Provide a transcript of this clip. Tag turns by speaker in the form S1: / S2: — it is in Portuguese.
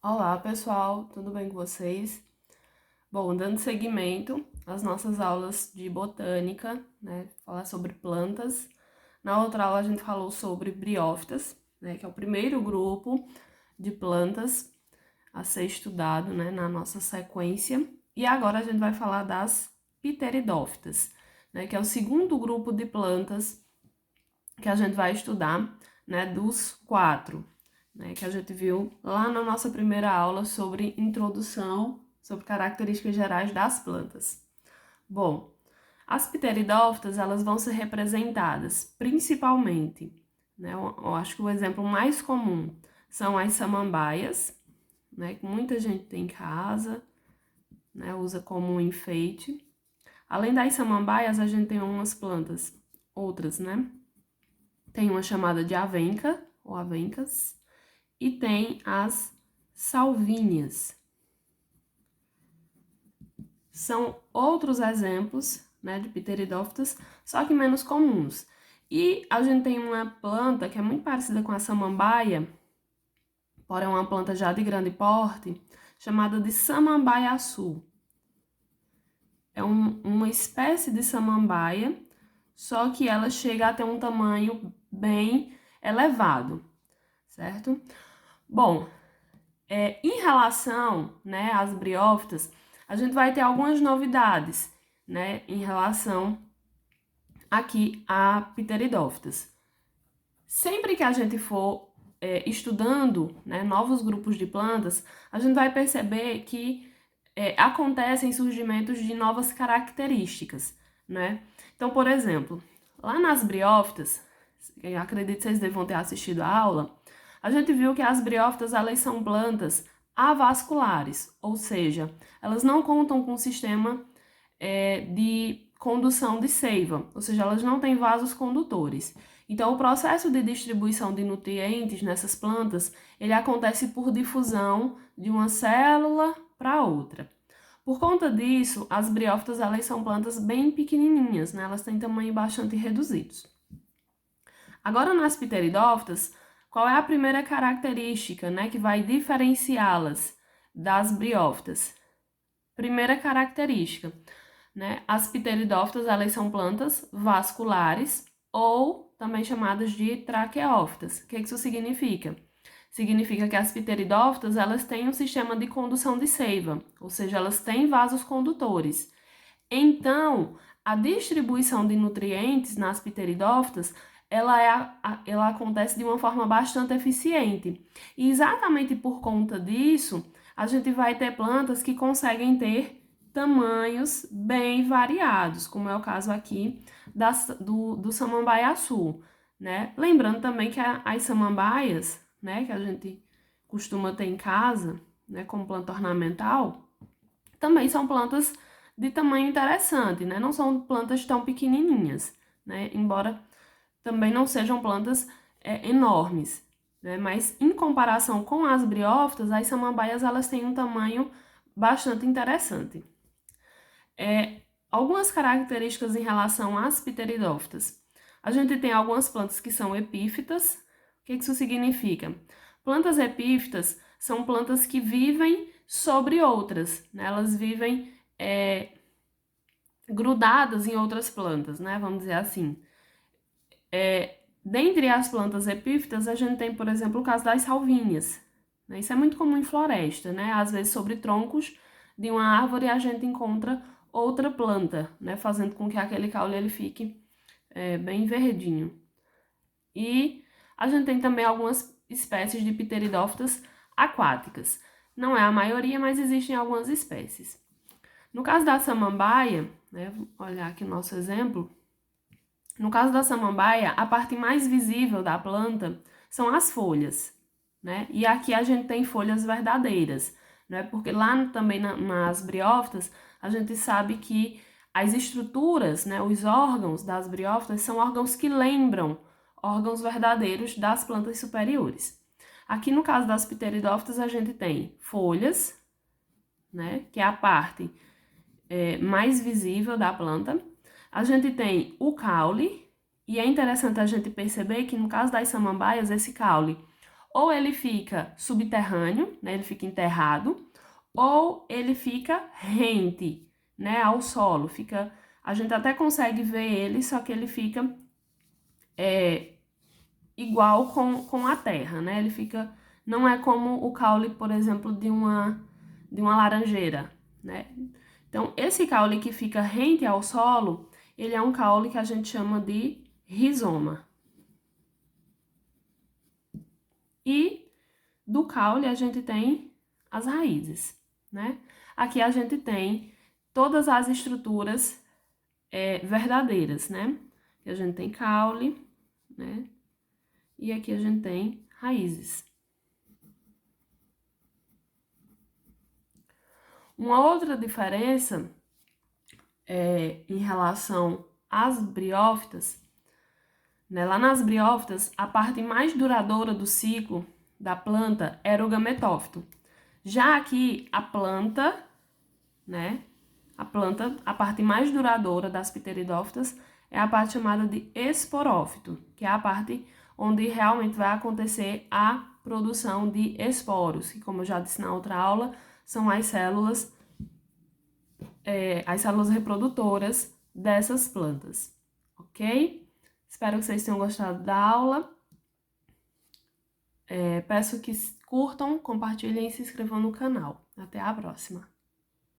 S1: Olá, pessoal, tudo bem com vocês? Bom, dando seguimento às nossas aulas de botânica, né, falar sobre plantas. Na outra aula a gente falou sobre briófitas, né, que é o primeiro grupo de plantas a ser estudado, né, na nossa sequência. E agora a gente vai falar das pteridófitas, né, que é o segundo grupo de plantas que a gente vai estudar, né, dos quatro, né, que a gente viu lá na nossa primeira aula sobre introdução, sobre características gerais das plantas. Bom, as pteridófitas, elas vão ser representadas principalmente, né, eu acho que o exemplo mais comum são as samambaias, né, que muita gente tem em casa, né, usa como um enfeite. Além das samambaias, a gente tem umas plantas, outras, né? Tem uma chamada de avenca, ou avencas, e tem as salvíneas. São outros exemplos, né, de pteridófitas, só que menos comuns. E a gente tem uma planta que é muito parecida com a samambaia, porém é uma planta já de grande porte, chamada de samambaiaçu. É uma espécie de samambaia, só que ela chega a ter um tamanho bem elevado, certo? Bom, em relação, né, às briófitas, a gente vai ter algumas novidades, né, em relação aqui a pteridófitas. Sempre que a gente for estudando, né, novos grupos de plantas, a gente vai perceber que acontecem surgimentos de novas características, né? Então, por exemplo, lá nas briófitas, eu acredito que vocês devam ter assistido a aula, a gente viu que as briófitas, elas são plantas avasculares, ou seja, elas não contam com um sistema de condução de seiva, ou seja, elas não têm vasos condutores. Então, o processo de distribuição de nutrientes nessas plantas, ele acontece por difusão de uma célula para outra. Por conta disso, as briófitas, elas são plantas bem pequenininhas, né? Elas têm tamanho bastante reduzidos. Agora, nas pteridófitas, qual é a primeira característica, né, que vai diferenciá-las das briófitas? Primeira característica, né? As pteridófitas, elas são plantas vasculares ou também chamadas de traqueófitas. O que isso significa? Significa que as pteridófitas, elas têm um sistema de condução de seiva, ou seja, elas têm vasos condutores. Então, a distribuição de nutrientes nas pteridófitas, ela acontece de uma forma bastante eficiente. E exatamente por conta disso, a gente vai ter plantas que conseguem ter tamanhos bem variados, como é o caso aqui do samambaiaçu, né? Lembrando também que as samambaias, né, que a gente costuma ter em casa, né, como planta ornamental, também são plantas de tamanho interessante, né? Não são plantas tão pequenininhas, né? Embora também não sejam plantas enormes, né? Mas em comparação com as briófitas, as samambaias elas têm um tamanho bastante interessante. Algumas características em relação às pteridófitas. A gente tem algumas plantas que são epífitas. O que isso significa? Plantas epífitas são plantas que vivem sobre outras, né? Elas vivem grudadas em outras plantas, né? Vamos dizer assim. Dentre as plantas epífitas, a gente tem, por exemplo, o caso das salvíneas, né? Isso é muito comum em floresta, né? Às vezes, sobre troncos de uma árvore, a gente encontra outra planta, né? Fazendo com que aquele caule ele fique bem verdinho. E a gente tem também algumas espécies de pteridófitas aquáticas. Não é a maioria, mas existem algumas espécies. No caso da samambaia, né? Vou olhar aqui o nosso exemplo. No caso da samambaia, a parte mais visível da planta são as folhas, né? E aqui a gente tem folhas verdadeiras, né? Porque lá também nas briófitas, a gente sabe que as estruturas, né, os órgãos das briófitas são órgãos que lembram órgãos verdadeiros das plantas superiores. Aqui no caso das pteridófitas, a gente tem folhas, né, que é a parte mais visível da planta. A gente tem o caule, e é interessante a gente perceber que no caso das samambaias, esse caule, Ou ele fica subterrâneo, né? Ele fica enterrado, ou ele fica rente, né? Ao solo. A gente até consegue ver ele, só que ele fica igual com a terra, né? Ele fica, não é como o caule, por exemplo, de uma laranjeira, né? Então, esse caule que fica rente ao solo, ele é um caule que a gente chama de rizoma. E do caule a gente tem as raízes, né? Aqui a gente tem todas as estruturas verdadeiras, né? Aqui a gente tem caule, né? E aqui a gente tem raízes. Uma outra diferença em relação às briófitas, né? Lá nas briófitas, a parte mais duradoura do ciclo da planta era o gametófito. Já aqui, a planta, né? A parte mais duradoura das pteridófitas é a parte chamada de esporófito, que é a parte onde realmente vai acontecer a produção de esporos, que, como eu já disse na outra aula, são as células reprodutoras dessas plantas, ok? Espero que vocês tenham gostado da aula. Peço que curtam, compartilhem e se inscrevam no canal. Até a próxima!